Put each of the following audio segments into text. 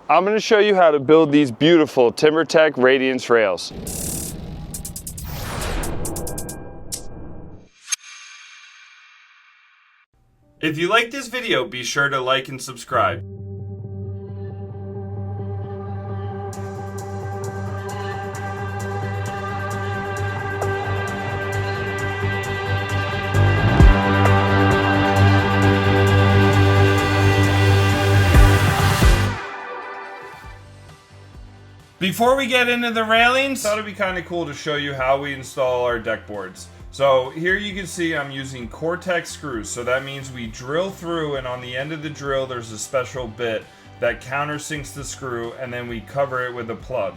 I'm going to show you how to build these beautiful TimberTech Radiance rails. If you like this video, be sure to like and subscribe. Before we get into the railings, I thought it'd be kind of cool to show you how we install our deck boards. So here you can see I'm using Cortex screws. So that means we drill through, and on the end of the drill there's a special bit that countersinks the screw, and then we cover it with a plug.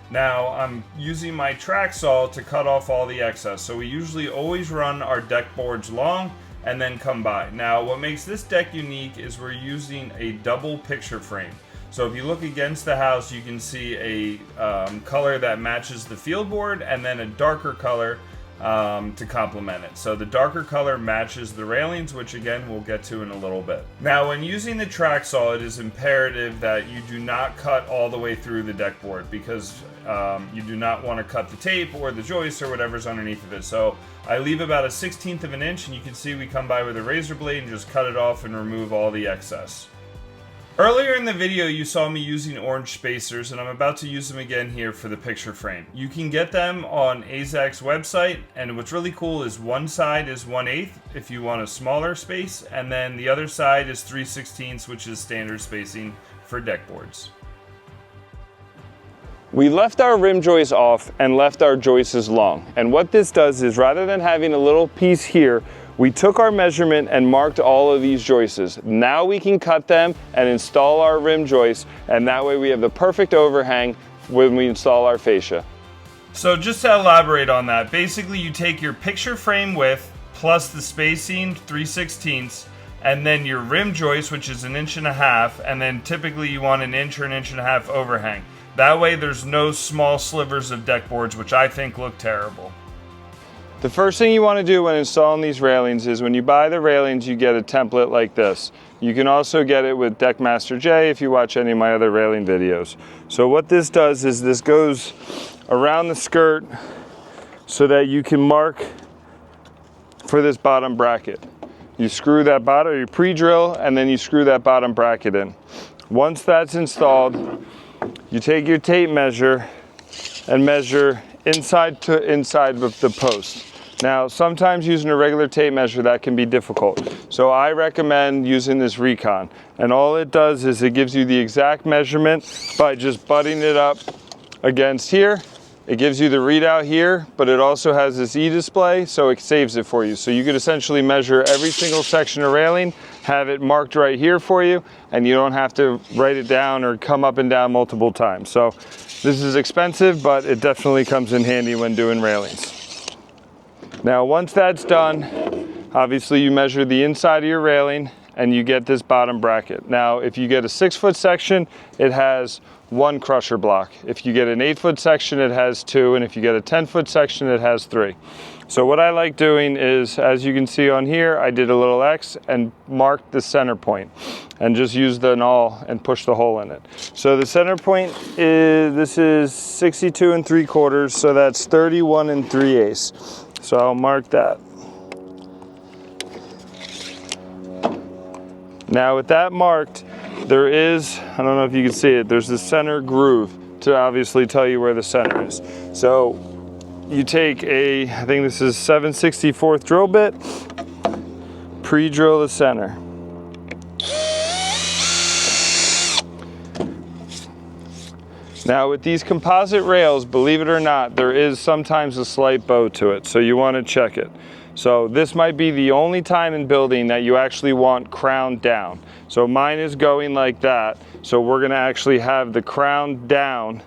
Now I'm using my track saw to cut off all the excess. So we usually always run our deck boards long and then come by. Now what makes this deck unique is we're using a double picture frame. So if you look against the house, you can see a color that matches the field board, and then a darker color to complement it. So the darker color matches the railings, which again we'll get to in a little bit. Now when using the track saw, it is imperative that you do not cut all the way through the deck board, because you do not want to cut the tape or the joist or whatever's underneath of it. So I leave about a 1/16 of an inch, and you can see we come by with a razor blade and just cut it off and remove all the excess. Earlier in the video you saw me using orange spacers, and I'm about to use them again here for the picture frame. You can get them on AZEK's website, and what's really cool is one side is 1/8 if you want a smaller space, and then the other side is 3/16, which is standard spacing for deck boards. We left our rim joists off and left our joists long, and what this does is, rather than having a little piece here, we took our measurement and marked all of these joists. Now we can cut them and install our rim joists, and that way we have the perfect overhang when we install our fascia. So just to elaborate on that, basically you take your picture frame width plus the spacing 3/16, and then your rim joist, which is 1.5 inches, and then typically you want 1 inch or 1.5 inches overhang. That way there's no small slivers of deck boards, which I think look terrible. The first thing you want to do when installing these railings is, when you buy the railings, you get a template like this. You can also get it with Deckmaster J if you watch any of my other railing videos. So what this does is this goes around the skirt so that you can mark for this bottom bracket. You screw that bottom, you pre-drill, and then you screw that bottom bracket in. Once that's installed, you take your tape measure and measure inside to inside of the post. Now, sometimes using a regular tape measure, that can be difficult. So I recommend using this Recon. And all it does is it gives you the exact measurement by just butting it up against here. It gives you the readout here, but it also has this e-display, so it saves it for you. So you could essentially measure every single section of railing, have it marked right here for you, and you don't have to write it down or come up and down multiple times. So this is expensive, but it definitely comes in handy when doing railings. Now, once that's done, obviously you measure the inside of your railing and you get this bottom bracket. Now, if you get a 6-foot section, it has 1 crusher block. If you get an 8-foot section, it has 2, and if you get a 10-foot section, it has 3. So what I like doing is, as you can see on here, I did a little X and marked the center point, and just used the awl and pushed the hole in it. So the center point is, this is 62 3/4, so that's 31 3/8. So I'll mark that. Now with that marked, there is, I don't know if you can see it, there's the center groove to obviously tell you where the center is. So you take a, I think this is 7/64 drill bit, pre-drill the center. Now with these composite rails, believe it or not, there is sometimes a slight bow to it, so you want to check it. So this might be the only time in building that you actually want crown down. So mine is going like that, so we're going to actually have the crown down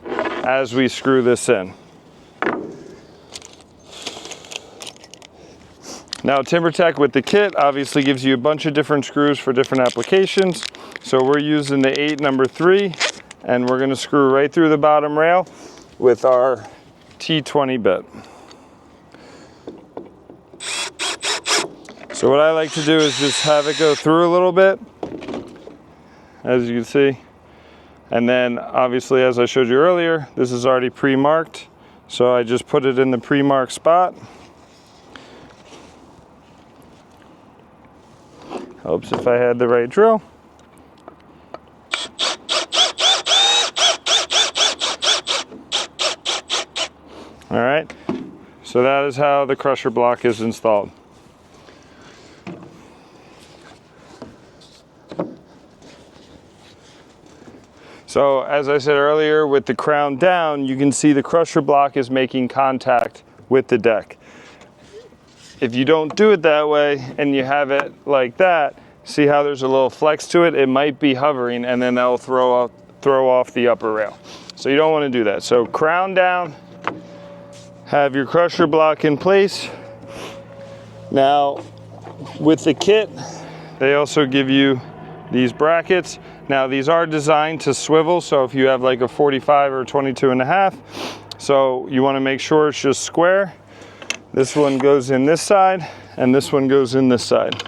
as we screw this in. Now TimberTech with the kit obviously gives you a bunch of different screws for different applications. So we're using the 8 number 3, and we're going to screw right through the bottom rail with our T20 bit. So what I like to do is just have it go through a little bit. As you can see, And then obviously, as I showed you earlier, this is already pre-marked. So I just put it in the pre-marked spot. Helps if I had the right drill. All right, so that is how the crusher block is installed. So as I said earlier, with the crown down, you can see the crusher block is making contact with the deck. If you don't do it that way and you have it like that, see how there's a little flex to it? It might be hovering, and then that'll throw off the upper rail. So you don't want to do that. So crown down, have your crusher block in place. Now with the kit, they also give you these brackets. Now these are designed to swivel, so if you have like a 45 or 22.5, so you want to make sure it's just square. This one goes in this side and this one goes in this side.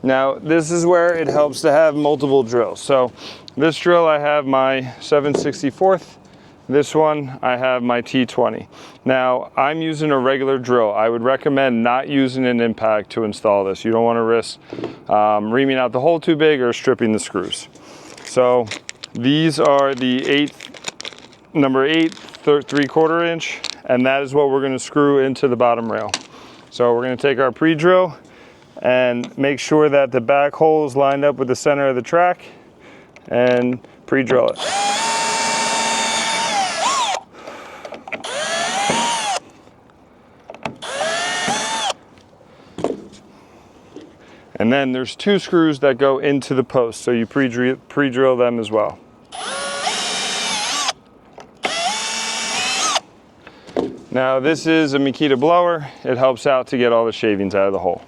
Now this is where it helps to have multiple drills. So this drill, I have my 7/64. This one, I have my T20. Now, I'm using a regular drill. I would recommend not using an impact to install this. You don't want to risk reaming out the hole too big or stripping the screws. So these are the number 8 3/4 inch, and that is what we're going to screw into the bottom rail. So we're going to take our pre-drill and make sure that the back hole is lined up with the center of the track and pre-drill it. And then there's 2 screws that go into the post, so you pre-drill them as well. Now this is a Makita blower. It helps out to get all the shavings out of the hole.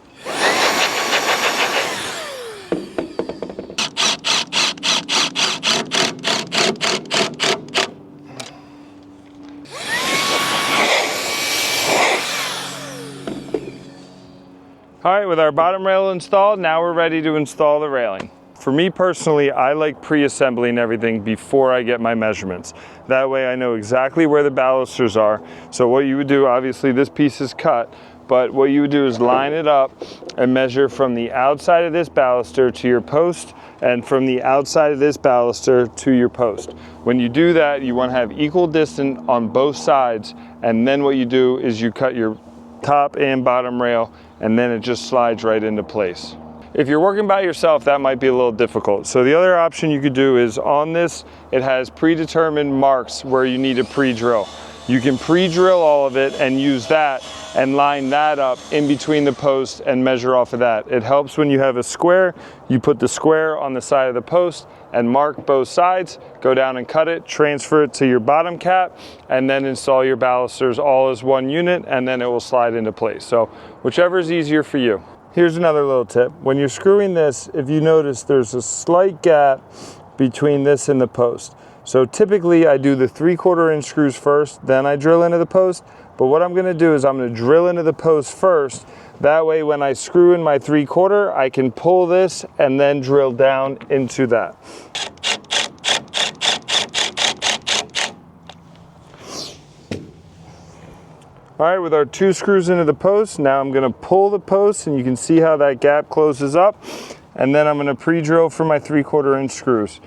All right, with our bottom rail installed, now we're ready to install the railing. For me personally, I like pre-assembling everything before I get my measurements. That way I know exactly where the balusters are. So what you would do, obviously this piece is cut, but what you would do is line it up and measure from the outside of this baluster to your post and from the outside of this baluster to your post. When you do that, you want to have equal distance on both sides, and then what you do is you cut your top and bottom rail, and then it just slides right into place. If you're working by yourself, that might be a little difficult. So the other option you could do is on this, it has predetermined marks where you need to pre-drill. You can pre-drill all of it and use that and line that up in between the posts and measure off of that. It helps when you have a square, you put the square on the side of the post and mark both sides, go down and cut it, transfer it to your bottom cap, and then install your balusters all as one unit, and then it will slide into place. So whichever is easier for you. Here's another little tip. When you're screwing this, if you notice there's a slight gap between this and the post. So typically I do the 3/4 inch screws first, then I drill into the post. But what I'm gonna do is I'm gonna drill into the post first. That way when I screw in my 3/4, I can pull this and then drill down into that. All right, with our 2 screws into the post, now I'm gonna pull the post and you can see how that gap closes up. And then I'm gonna pre-drill for my 3/4 inch screws.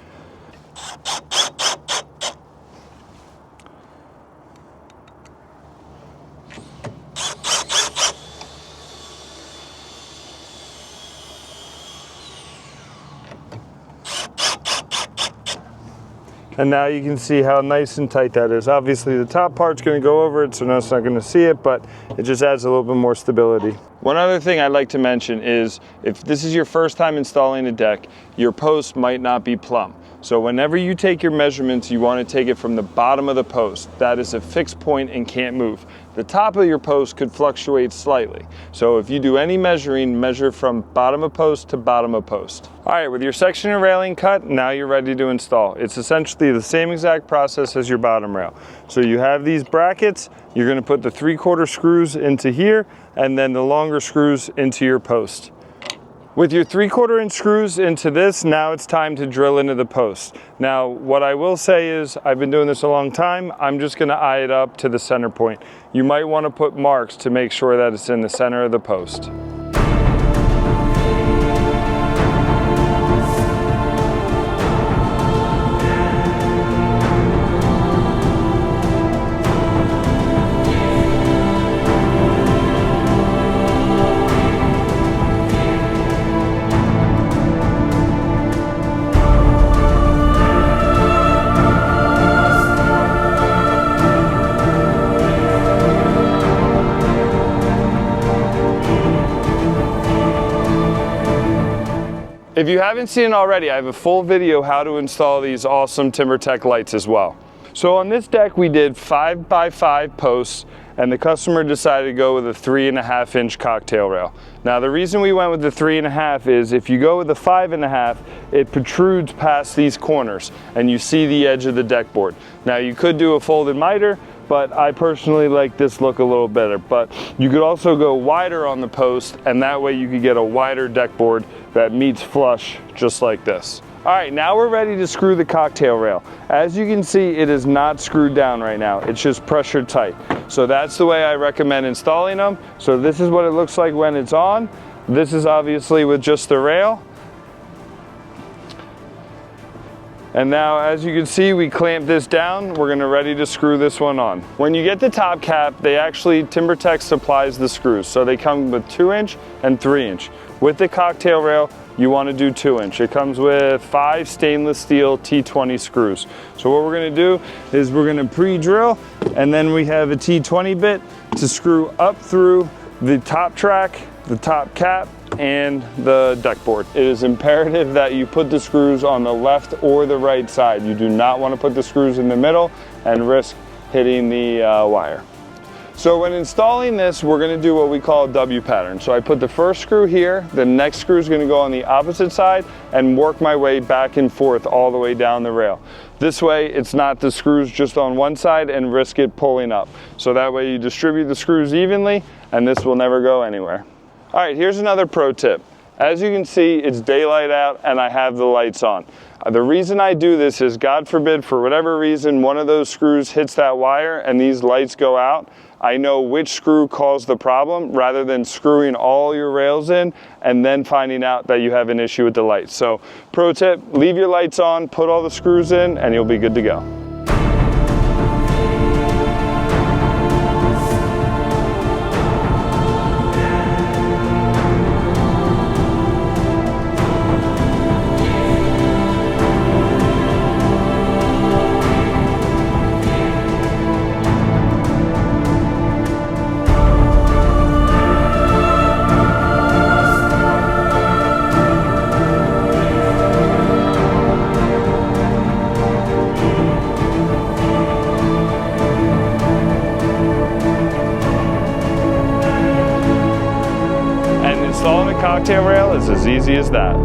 And now you can see how nice and tight that is. Obviously the top part's gonna go over it, so now it's not gonna see it, but it just adds a little bit more stability. One other thing I'd like to mention is if this is your first time installing a deck, your post might not be plumb. So whenever you take your measurements, you want to take it from the bottom of the post. That is a fixed point and can't move. The top of your post could fluctuate slightly. So if you do any measuring, measure from bottom of post to bottom of post. All right, with your section of railing cut, now you're ready to install. It's essentially the same exact process as your bottom rail. So you have these brackets, you're gonna put the 3/4 screws into here, and then the longer screws into your post. With your 3/4 inch screws into this, now it's time to drill into the post. Now, what I will say is, I've been doing this a long time, I'm just gonna eye it up to the center point. You might wanna put marks to make sure that it's in the center of the post. If you haven't seen it already, I have a full video how to install these awesome TimberTech lights as well. So on this deck we did 5x5 posts, and the customer decided to go with a 3.5 inch cocktail rail. Now the reason we went with the 3.5 is if you go with the 5.5, it protrudes past these corners and you see the edge of the deck board. Now you could do a folded miter, but I personally like this look a little better. But you could also go wider on the post, and that way you could get a wider deck board that meets flush just like this. All right, now we're ready to screw the cocktail rail. As you can see, it is not screwed down right now. It's just pressure tight. So that's the way I recommend installing them. So this is what it looks like when it's on. This is obviously with just the rail. And now, as you can see, we clamp this down. We're gonna ready to screw this one on. When you get the top cap, TimberTech supplies the screws. So they come with 2 inch and 3 inch. With the cocktail rail, you wanna do 2 inch. It comes with 5 stainless steel T20 screws. So what we're gonna do is we're gonna pre-drill, and then we have a T20 bit to screw up through the top track, the top cap, and the deck board. It is imperative that you put the screws on the left or the right side. You do not want to put the screws in the middle and risk hitting the wire. So when installing this, we're going to do what we call a W pattern. So I put the first screw here, the next screw is going to go on the opposite side, and work my way back and forth all the way down the rail. This way it's not the screws just on one side and risk it pulling up. So that way you distribute the screws evenly, and this will never go anywhere. All right, here's another pro tip. As you can see, it's daylight out and I have the lights on. The reason I do this is, God forbid, for whatever reason, one of those screws hits that wire and these lights go out, I know which screw caused the problem, rather than screwing all your rails in and then finding out that you have an issue with the lights. So pro tip, leave your lights on, put all the screws in, and you'll be good to go. Installing a cocktail rail is as easy as that.